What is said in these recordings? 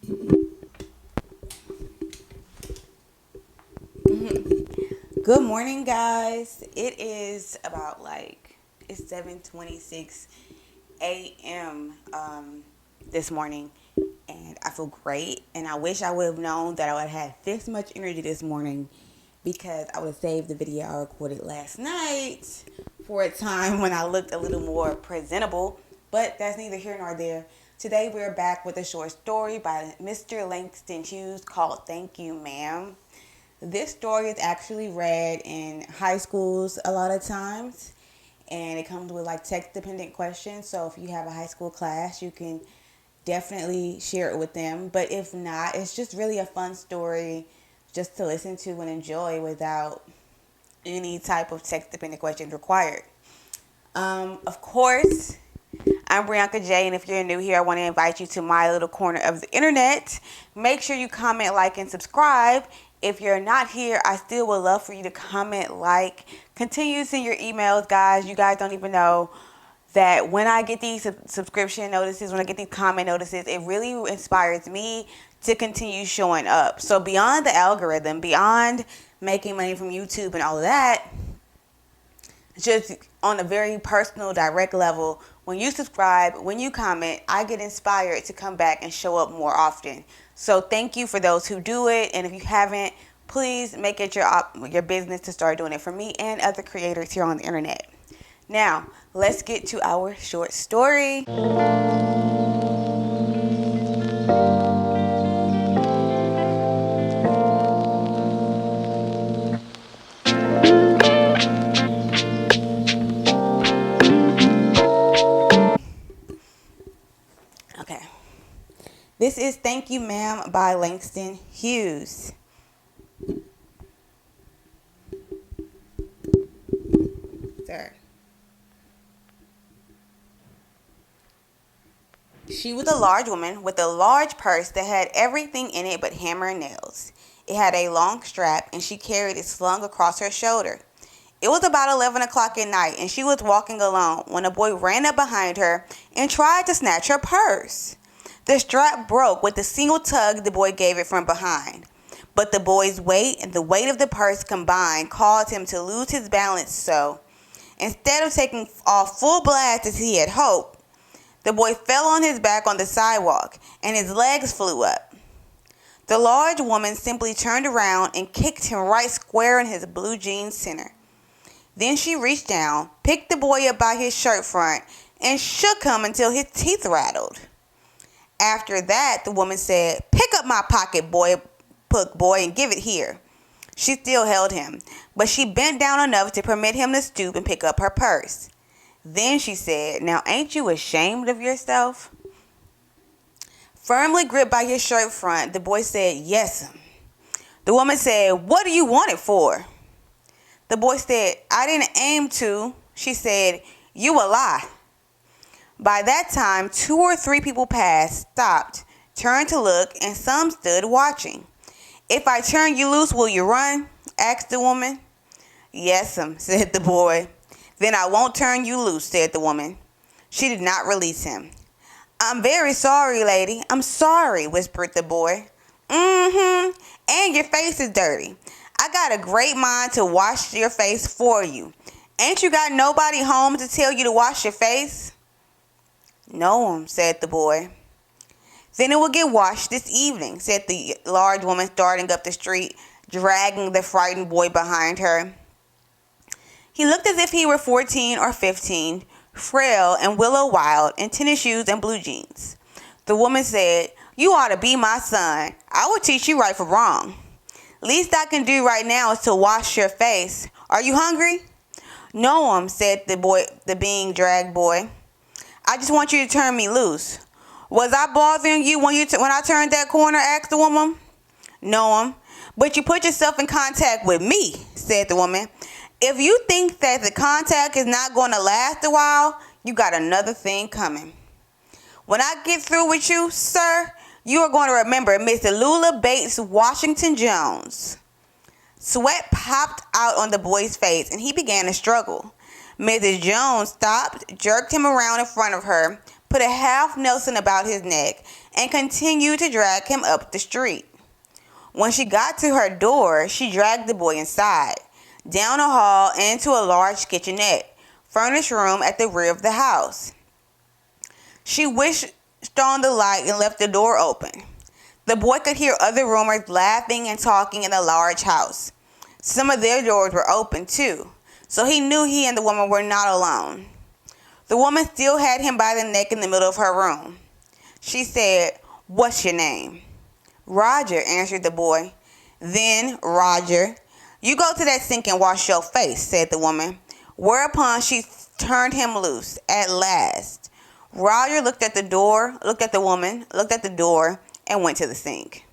Good morning, guys. It is about it's 7:26 a.m. This morning, and I feel great. And I wish I would have known that I would have had this much energy this morning, because I would have saved the video I recorded last night for a time when I looked a little more presentable. But that's neither here nor there. Today we're back with a short story by Mr. Langston Hughes called "Thank You, Ma'am." This story is actually read in high schools a lot of times, and it comes with text dependent questions. So if you have a high school class, you can definitely share it with them. But if not, it's just really a fun story just to listen to and enjoy without any type of text dependent questions required. Of course, I'm Brianka J, and if you're new here, I want to invite you to my little corner of the internet. Make sure you comment, like, and subscribe. If you're not here, I still would love for you to comment, continue to send your emails, guys. You guys don't even know that when I get these subscription notices, when I get these comment notices, it really inspires me to continue showing up. So beyond the algorithm, beyond making money from YouTube and all of that, just on a very personal, direct level, when you subscribe, when you comment, I get inspired to come back and show up more often. So thank you for those who do it. And if you haven't, please make it your business to start doing it for me and other creators here on the internet. Now, let's get to our short story. Okay. This is "Thank You, Ma'am" by Langston Hughes. Sir. She was a large woman with a large purse that had everything in it but hammer and nails. It had a long strap, and she carried it slung across her shoulder. It was about 11 o'clock at night, and she was walking alone when a boy ran up behind her and tried to snatch her purse. The strap broke with the single tug the boy gave it from behind. But the boy's weight and the weight of the purse combined caused him to lose his balance, so instead of taking off full blast as he had hoped, the boy fell on his back on the sidewalk, and his legs flew up. The large woman simply turned around and kicked him right square in his blue jeans center. Then she reached down, picked the boy up by his shirt front, and shook him until his teeth rattled. After that, the woman said, "Pick up my pocketbook, boy, and give it here." She still held him, but she bent down enough to permit him to stoop and pick up her purse. Then she said, "Now ain't you ashamed of yourself?" Firmly gripped by his shirt front, the boy said, "Yes'm." The woman said, "What do you want it for?" The boy said, "I didn't aim to." She said, "You a lie." By that time, 2 or 3 people passed, stopped, turned to look, and some stood watching. "If I turn you loose, will you run?" asked the woman. "Yes'm," said the boy. "Then I won't turn you loose," said the woman. She did not release him. "I'm very sorry, lady. I'm sorry," whispered the boy. And your face is dirty. I got a great mind to wash your face for you. Ain't you got nobody home to tell you to wash your face?" "No," said the boy. "Then it will get washed this evening," said the large woman, starting up the street, dragging the frightened boy behind her. He looked as if he were 14 or 15, frail and willow wild, in tennis shoes and blue jeans. The woman said, "You ought to be my son. I will teach you right from wrong. Least I can do right now is to wash your face. Are you hungry?" "No," said the being dragged boy. "I just want you to turn me loose." "Was I bothering you when I turned that corner?" asked the woman. "No, but you put yourself in contact with me," said the woman. "If you think that the contact is not going to last a while, you got another thing coming. When I get through with you, sir, you are going to remember Miss Lula Bates Washington Jones." Sweat popped out on the boy's face, and he began to struggle. Mrs. Jones stopped, jerked him around in front of her, put a half Nelson about his neck, and continued to drag him up the street. When she got to her door, she dragged the boy inside, down a hall, and into a large kitchenette, furnished room at the rear of the house. She wished on the light and left the door open. The boy could hear other roomers laughing and talking in the large house. Some of their doors were open too, so he knew he and the woman were not alone. The woman still had him by the neck in the middle of her room. She said, "What's your name?" "Roger," answered the boy. "Then, Roger, you go to that sink and wash your face," said the woman. Whereupon she turned him loose. At last, Roger looked at the door, looked at the woman, looked at the door, and went to the sink.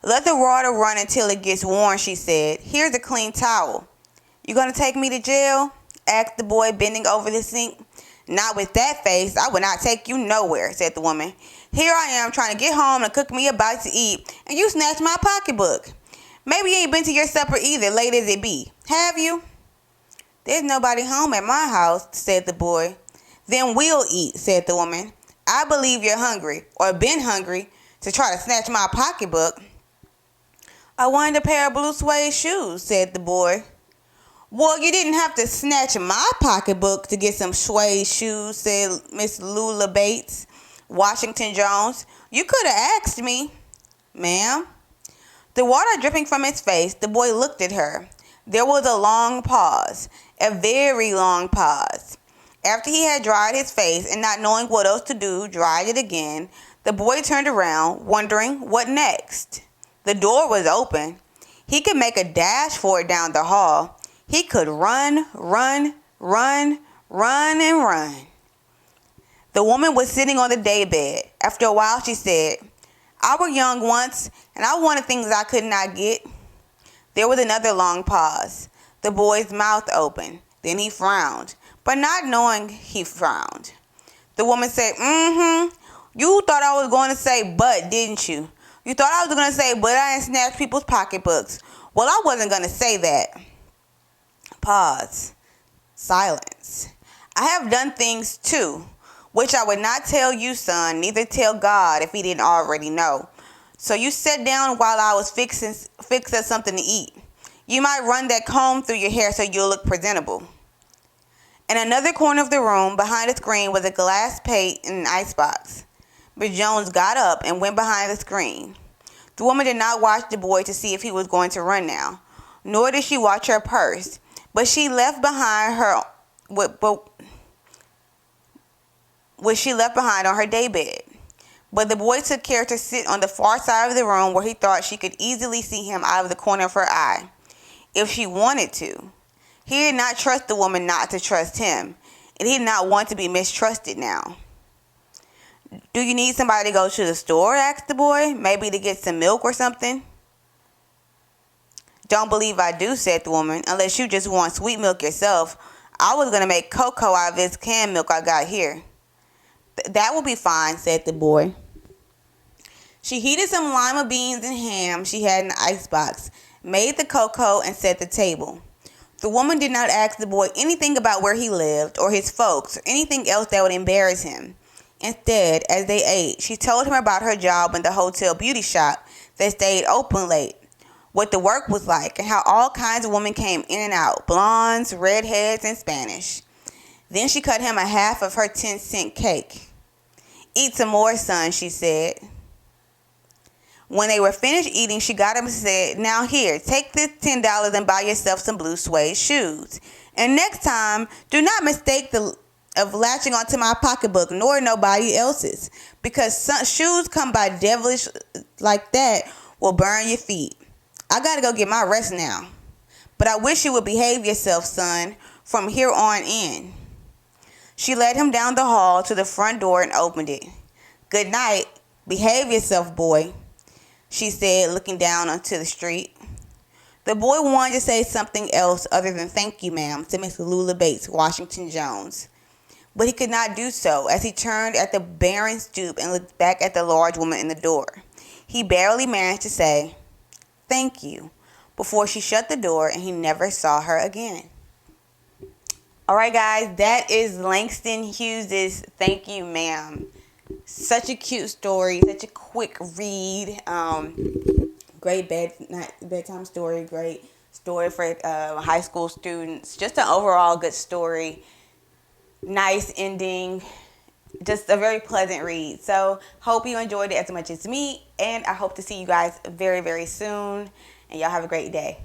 "Let the water run until it gets warm," she said. "Here's a clean towel." "You gonna take me to jail?" asked the boy, bending over the sink. "Not with that face. I would not take you nowhere," said the woman. "Here I am trying to get home and cook me a bite to eat, and you snatched my pocketbook. Maybe you ain't been to your supper either, late as it be. Have you?" "There's nobody home at my house," said the boy. "Then we'll eat," said the woman. "I believe you're hungry, or been hungry, to try to snatch my pocketbook." "I wanted a pair of blue suede shoes," said the boy. "Well, you didn't have to snatch my pocketbook to get some suede shoes," said Miss Lula Bates, Washington Jones. "You could have asked me." "Ma'am?" The water dripping from his face, the boy looked at her. There was a long pause, a very long pause. After he had dried his face and not knowing what else to do, dried it again, the boy turned around, wondering what next. The door was open. He could make a dash for it down the hall. He could run, run, run, run, and run. The woman was sitting on the daybed. After a while, she said, "I was young once, and I wanted things I could not get." There was another long pause. The boy's mouth opened. Then he frowned, but not knowing he frowned. The woman said, "You thought I was going to say but, didn't you? You thought I was going to say but I didn't snatch people's pocketbooks. Well, I wasn't going to say that." Pause. Silence. "I have done things too, which I would not tell you, son, neither tell God if he didn't already know. So you sat down while I was fixing something to eat. You might run that comb through your hair so you'll look presentable." In another corner of the room, behind a screen, was a glass plate and an icebox. Miss Jones got up and went behind the screen. The woman did not watch the boy to see if he was going to run now, nor did she watch her purse, but she left behind what she left behind on her daybed. But the boy took care to sit on the far side of the room where he thought she could easily see him out of the corner of her eye, if she wanted to. He did not trust the woman not to trust him, and he did not want to be mistrusted now. "Do you need somebody to go to the store?" asked the boy. "Maybe to get some milk or something?" "Don't believe I do," said the woman, "unless you just want sweet milk yourself. I was going to make cocoa out of this canned milk I got here." "That will be fine," said the boy. She heated some lima beans and ham she had in the icebox, made the cocoa, and set the table. The woman did not ask the boy anything about where he lived or his folks or anything else that would embarrass him. Instead, as they ate, she told him about her job in the hotel beauty shop that stayed open late, what the work was like, and how all kinds of women came in and out, blondes, redheads, and Spanish. Then she cut him a half of her 10-cent cake. "Eat some more, son," she said. When they were finished eating, she got him and said, "Now here, take this $10 and buy yourself some blue suede shoes. And next time, do not mistake of latching onto my pocketbook, nor nobody else's, because some shoes come by devilish like that will burn your feet. I gotta go get my rest now. But I wish you would behave yourself, son, from here on in." She led him down the hall to the front door and opened it. "Good night. Behave yourself, boy," she said, looking down onto the street. The boy wanted to say something else other than "Thank you, ma'am," to Miss Lula Bates, Washington Jones. But he could not do so as he turned at the barren stoop and looked back at the large woman in the door. He barely managed to say, "Thank you," before she shut the door and he never saw her again. All right, guys, that is Langston Hughes' Thank You, Ma'am. Such a cute story, such a quick read. Great bedtime story, great story for high school students. Just an overall good story. Nice ending. Just a very pleasant read. So, hope you enjoyed it as much as me. And I hope to see you guys very, very soon. And y'all have a great day.